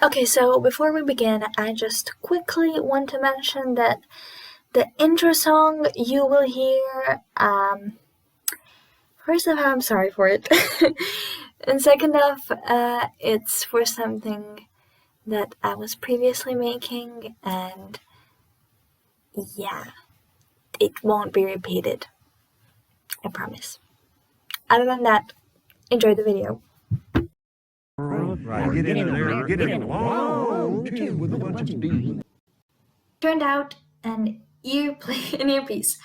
Okay, so before we begin, I just quickly want to mention that the intro song you will hear, first of all, I'm sorry for it. And second off, it's for something that I was previously making, and yeah, it won't be repeated. I promise. Other than that, enjoy the video. Right. Get in there. Get in. Wow. With a bunch of bees. Turned out an earpiece,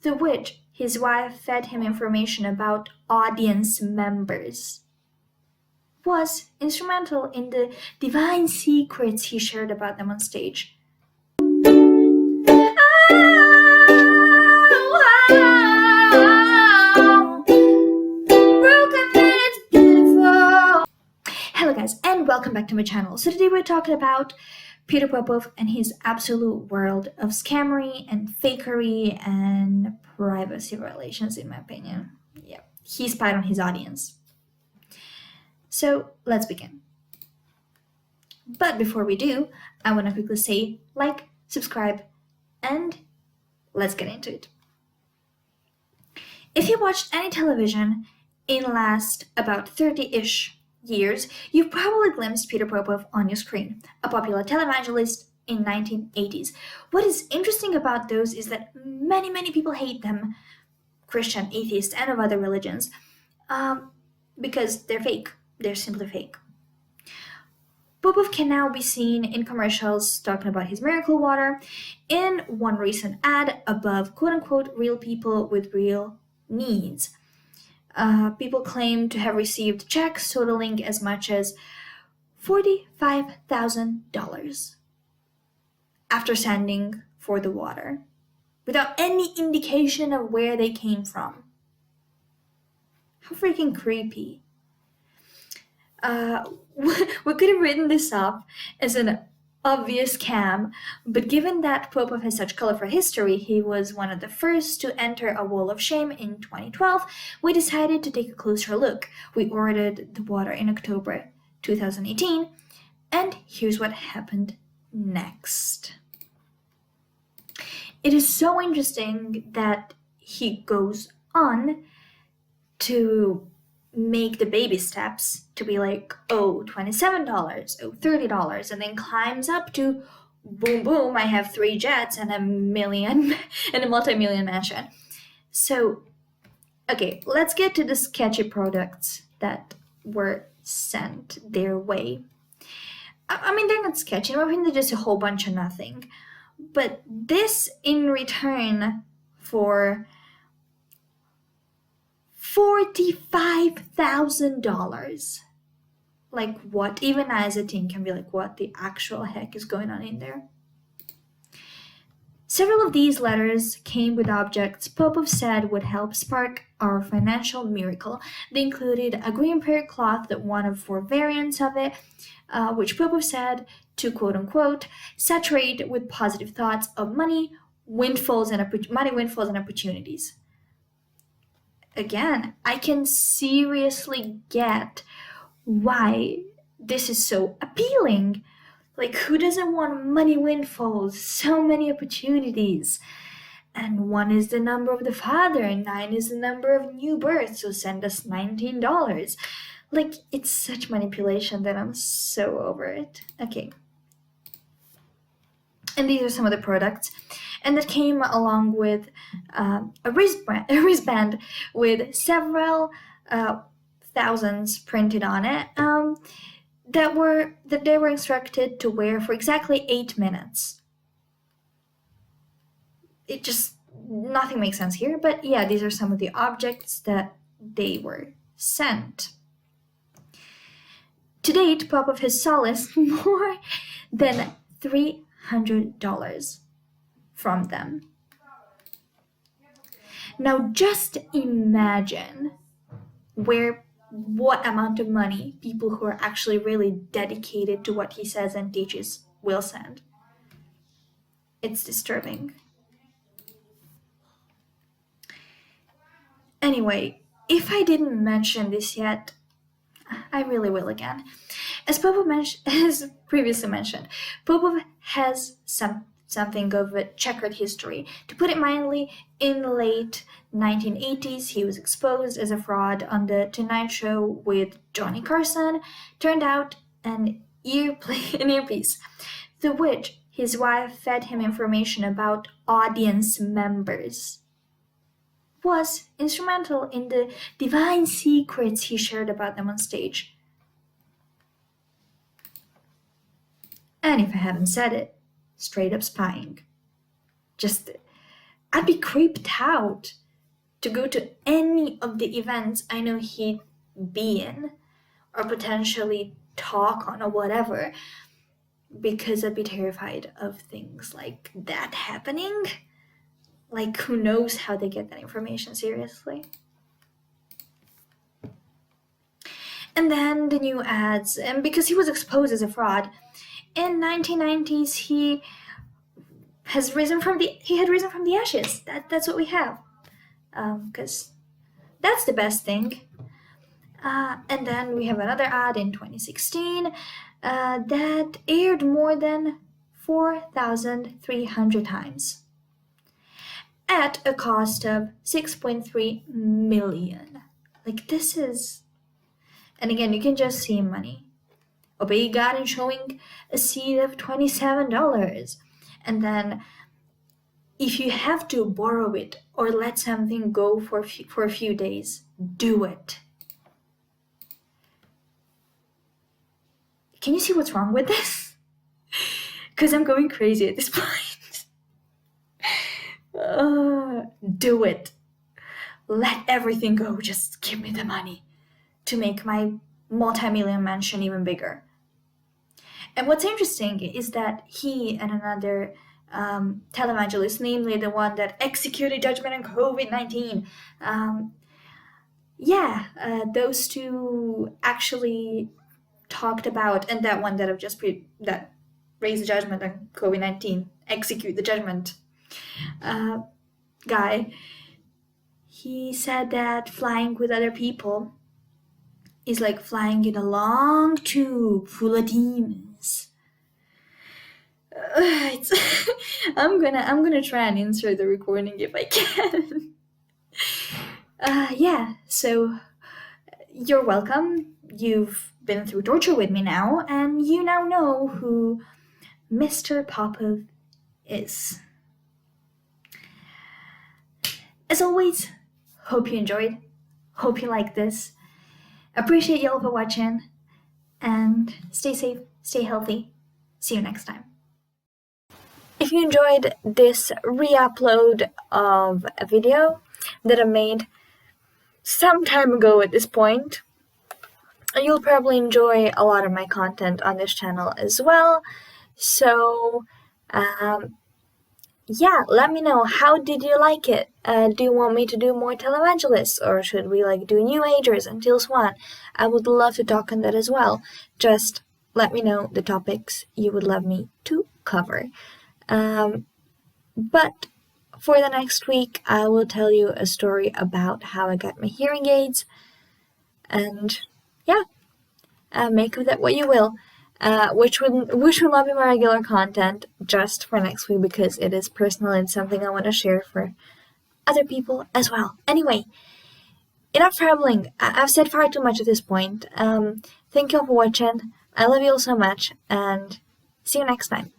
through which his wife fed him information about audience members, was instrumental in the divine secrets he shared about them on stage. Hello guys, and welcome back to my channel. So today we're talking about Peter Popoff and his absolute world of scammery and fakery and privacy violations, in my opinion. Yeah, he spied on his audience. So let's begin. But before we do, I want to quickly say like, subscribe, and let's get into it. If you watched any television in the last about 30-ish years, you've probably glimpsed Peter Popoff on your screen, a popular televangelist in 1980s. What is interesting about those is that many people hate them, Christian, atheists, and of other religions, because they're fake. They're simply fake. Popoff can now be seen in commercials talking about his miracle water, in one recent ad above quote-unquote real people with real needs. People claim to have received checks totaling as much as $45,000 after sending for the water, without any indication of where they came from. How freaking creepy. We could have written this off as an obvious scam, but given that Popoff has such colorful history, he was one of the first to enter a wall of shame in 2012, we decided to take a closer look. We ordered the water in October 2018, and here's what happened next. It is so interesting that he goes on to make the baby steps to be like, oh, $27, oh, $30, and then climbs up to boom boom, I have 3 jets and a million and a multi-million mansion. So okay, let's get to the sketchy products that were sent their way. I mean, they're not sketchy, in my opinion, they're just a whole bunch of nothing, but this in return for $45,000. Like, what? Even as a teen can be like, what the actual heck is going on in there? Several of these letters came with objects Popoff said would help spark our financial miracle. They included a green prayer cloth, one of 4 variants of it, which Popoff said to quote-unquote saturate with positive thoughts of money windfalls and opportunities. Again, I can seriously get why this is so appealing. Like, who doesn't want money windfalls? So many opportunities. And 1 is the number of the father, and 9 is the number of new births, so send us $19. Like, it's such manipulation that I'm so over it. Okay. And these are some of the products. And that came along with a wristband with several thousands printed on it that they were instructed to wear for exactly 8 minutes. It just, nothing makes sense here, but yeah, these are some of the objects that they were sent. To date, Popoff has solaced more than $300 from them. Now just imagine what amount of money people who are actually really dedicated to what he says and teaches will send. It's disturbing. Anyway, if I didn't mention this yet, I really will again. As as previously mentioned, Popov has something of a checkered history. To put it mildly, in the late 1980s, he was exposed as a fraud on the Tonight Show with Johnny Carson. Turned out an earpiece, through which his wife fed him information about audience members, was instrumental in the divine secrets he shared about them on stage. And if I hadn't said it, straight up spying. I'd be creeped out to go to any of the events I know he'd be in, or potentially talk on, or whatever, because I'd be terrified of things like that happening. Like, who knows how they get that information, seriously? And then the new ads, and because he was exposed as a fraud, in 1990s he had risen from the ashes. That's what we have, because that's the best thing. And then we have another ad in 2016 that aired more than 4,300 times at a cost of 6.3 million. Like, this is, and again, you can just see money. Obey God in showing a seed of $27. And then if you have to borrow it or let something go for a few days, do it. Can you see what's wrong with this? Because I'm going crazy at this point. Do it. Let everything go. Just give me the money to make my multi-million mansion even bigger. And what's interesting is that he and another televangelist, namely the one that executed judgment on COVID-19, those two actually talked about, and that one that I've just that raised the judgment on COVID-19, execute the judgment guy, he said that flying with other people is like flying in a long tube full of demons. I'm gonna try and insert the recording if I can. So you're welcome. You've been through torture with me now, and you now know who Mr. Popoff is. As always, hope you enjoyed. Hope you like this. Appreciate y'all for watching, and stay safe, stay healthy. See you next time. If you enjoyed this re-upload of a video that I made some time ago at this point, you'll probably enjoy a lot of my content on this channel as well. So, let me know, how did you like it? Do you want me to do more televangelists, or should we do New Agers until Swan? I would love to talk on that as well. Just let me know the topics you would love me to cover. But for the next week, I will tell you a story about how I got my hearing aids, and make of that what you will. Which will not be my regular content, just for next week, because it is personal and something I want to share for other people as well. Anyway, enough rambling. I've said far too much at this point. Thank you all for watching. I love you all so much, and see you next time.